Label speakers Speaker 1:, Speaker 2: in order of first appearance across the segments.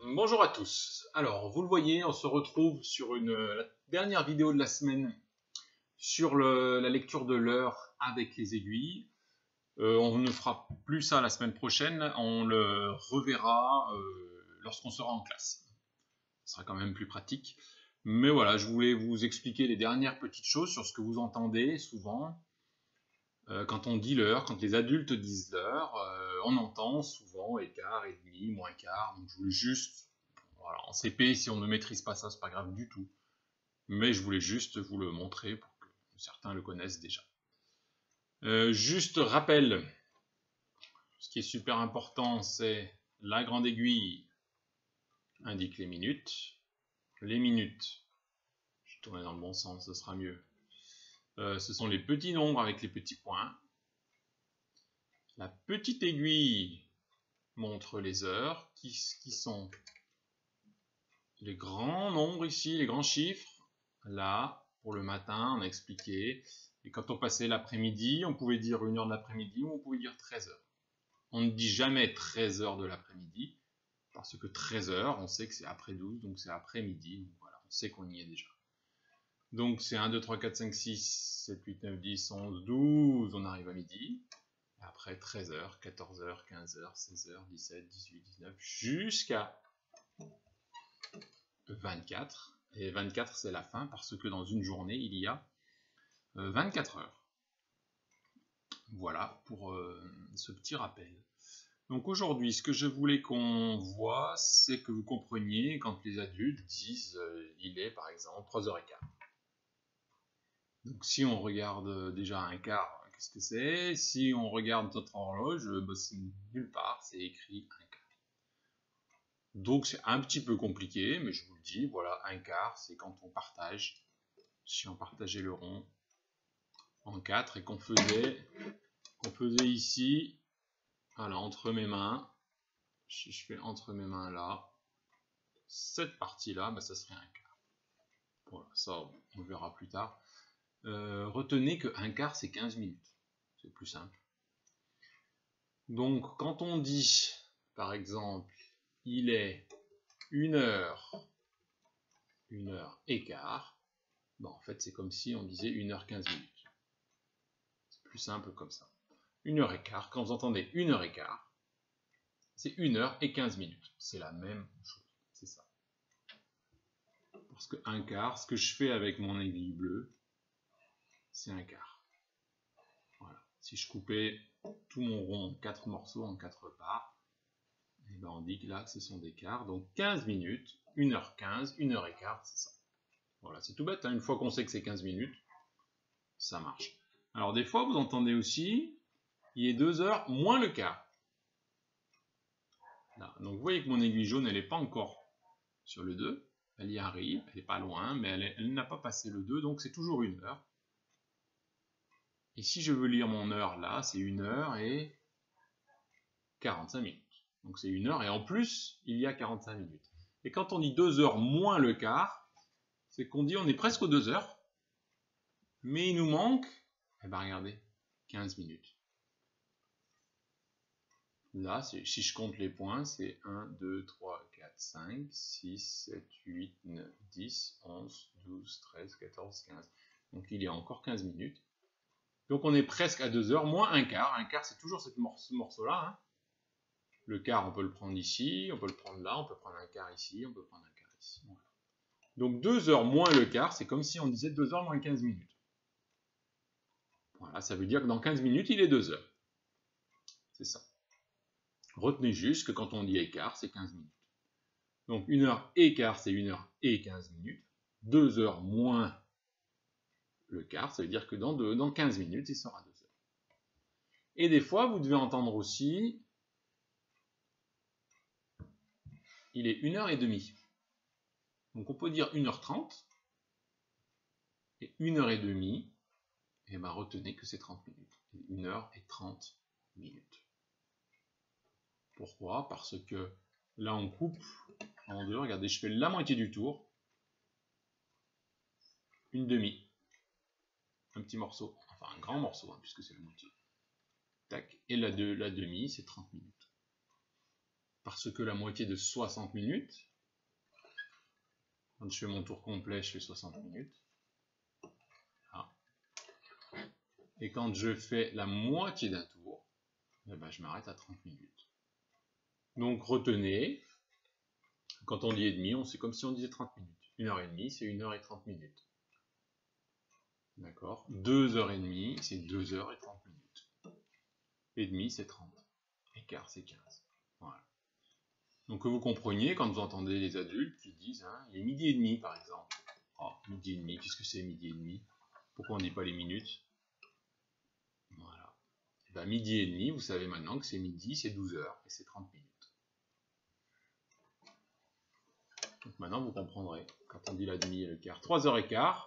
Speaker 1: Bonjour à tous. Alors, vous le voyez, on se retrouve sur la dernière vidéo de la semaine sur la lecture de l'heure avec les aiguilles. On ne fera plus ça la semaine prochaine, on le reverra lorsqu'on sera en classe. Ce sera quand même plus pratique. Mais voilà, je voulais vous expliquer les dernières petites choses sur ce que vous entendez souvent. Quand on dit l'heure, quand les adultes disent l'heure, on entend souvent écart et demi, moins quart. Donc je voulais juste, voilà, en CP, si on ne maîtrise pas ça, c'est pas grave du tout. Mais je voulais juste vous le montrer pour que certains le connaissent déjà. Juste rappel, ce qui est super important, c'est la grande aiguille indique les minutes. Les minutes, je vais tourner dans le bon sens, ce sera mieux. Ce sont les petits nombres avec les petits points. La petite aiguille montre les heures, qui sont les grands nombres ici, les grands chiffres. Là, pour le matin, on a expliqué. Et quand on passait l'après-midi, on pouvait dire 1h de l'après-midi ou on pouvait dire 13h. On ne dit jamais 13h de l'après-midi, parce que 13h, on sait que c'est après 12, donc c'est après-midi. Voilà, on sait qu'on y est déjà. Donc c'est 1, 2, 3, 4, 5, 6, 7, 8, 9, 10, 11, 12, on arrive à midi. Après 13h, 14h, 15h, 16h, 17, 18, 19, jusqu'à 24. Et 24, c'est la fin, parce que dans une journée, il y a 24 heures. Voilà pour ce petit rappel. Donc aujourd'hui, ce que je voulais qu'on voit, c'est que vous compreniez quand les adultes disent il est par exemple 3h15. Donc si on regarde déjà un quart, qu'est-ce que c'est? Si on regarde notre horloge, c'est nulle part, c'est écrit un quart. Donc c'est un petit peu compliqué, mais je vous le dis, voilà, un quart, c'est quand on partage, si on partageait le rond en 4 et qu'on faisait ici, voilà, entre mes mains, si je fais entre mes mains là, cette partie-là, ça serait un quart. Voilà, ça on verra plus tard. Retenez que un quart c'est 15 minutes, c'est plus simple. Donc quand on dit, par exemple, il est 1h et quart, en fait c'est comme si on disait 1h15 minutes. C'est plus simple comme ça. 1h et quart, quand vous entendez 1h et quart, c'est 1h et 15 minutes. C'est la même chose, c'est ça. Parce que un quart, ce que je fais avec mon aiguille bleue, c'est un quart. Voilà. Si je coupais tout mon rond en 4 morceaux, en 4 parts, et on dit que là, ce sont des quarts. Donc 15 minutes, 1h15, 1h15, c'est ça. Voilà, c'est tout bête, hein. Une fois qu'on sait que c'est 15 minutes, ça marche. Alors des fois, vous entendez aussi, il est 2h moins le quart. Là. Donc vous voyez que mon aiguille jaune, elle n'est pas encore sur le 2. Elle y arrive, elle n'est pas loin, mais elle n'a pas passé le 2, donc c'est toujours 1h. Et si je veux lire mon heure là, c'est 1h et 45 minutes. Donc c'est 1h et en plus, il y a 45 minutes. Et quand on dit 2h moins le quart, c'est qu'on dit on est presque aux 2h, mais il nous manque, regardez, 15 minutes. Là, si je compte les points, c'est 1, 2, 3, 4, 5, 6, 7, 8, 9, 10, 11, 12, 13, 14, 15. Donc il y a encore 15 minutes. Donc on est presque à 2h, moins un quart. Un quart, c'est toujours ce morceau-là. Hein. Le quart, on peut le prendre ici, on peut le prendre là, on peut prendre un quart ici, on peut prendre un quart ici. Voilà. Donc 2h moins le quart, c'est comme si on disait 2h moins 15 minutes. Voilà, ça veut dire que dans 15 minutes, il est 2h. C'est ça. Retenez juste que quand on dit écart, c'est 15 minutes. Donc 1h et quart, c'est 1h et 15 minutes. 2h moins le quart, ça veut dire que dans 15 minutes, il sera 2h. Et des fois, vous devez entendre aussi, il est 1h30. Donc on peut dire 1h30 et 1h30, et retenez que c'est 30 minutes. 1h30 minutes. Pourquoi? Parce que là on coupe en deux, regardez, je fais la moitié du tour, une demi, un petit morceau, enfin un grand morceau, hein, puisque c'est la moitié. Tac, et la demi, c'est 30 minutes. parce que la moitié de 60 minutes, quand je fais mon tour complet, je fais 60 minutes. Là. Et quand je fais la moitié d'un tour, eh ben, je m'arrête à 30 minutes. Donc retenez, quand on dit et demi, c'est comme si on disait 30 minutes. 1h30, c'est 1h30 minutes. D'accord. 2h30, c'est 2h30 minutes. Et demi, c'est 30. Et quart, c'est 15. Voilà. Donc que vous compreniez, quand vous entendez les adultes qui disent, hein, il est midi et demi par exemple. Oh, midi et demi, qu'est-ce que c'est midi et demi? Pourquoi on ne dit pas les minutes? Voilà. Et ben, midi et demi, vous savez maintenant que c'est midi, c'est 12h et c'est 30 minutes. Donc maintenant vous comprendrez, quand on dit la demi et le quart, 3h15,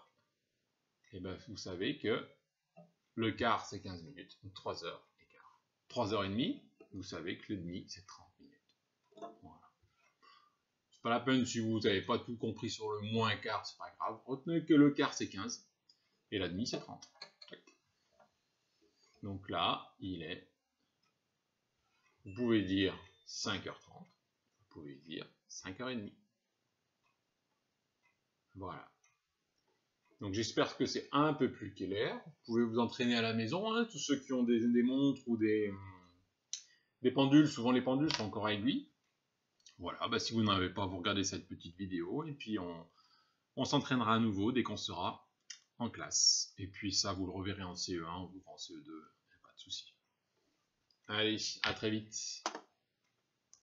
Speaker 1: et ben vous savez que le quart c'est 15 minutes, donc 3h15. 3h30, vous savez que le demi c'est 30 minutes. Voilà. C'est pas la peine si vous n'avez pas tout compris sur le moins quart, c'est pas grave. Retenez que le quart c'est 15 et la demi c'est 30. Donc là, il est, vous pouvez dire 5h30, vous pouvez dire 5h30. Voilà. Donc j'espère que c'est un peu plus clair. Vous pouvez vous entraîner à la maison, hein, tous ceux qui ont des montres ou des pendules, souvent les pendules sont encore à aiguille. Voilà, bah si vous n'en avez pas, vous regardez cette petite vidéo et puis on s'entraînera à nouveau dès qu'on sera en classe. Et puis ça, vous le reverrez en CE1 ou en CE2, pas de souci. Allez, à très vite.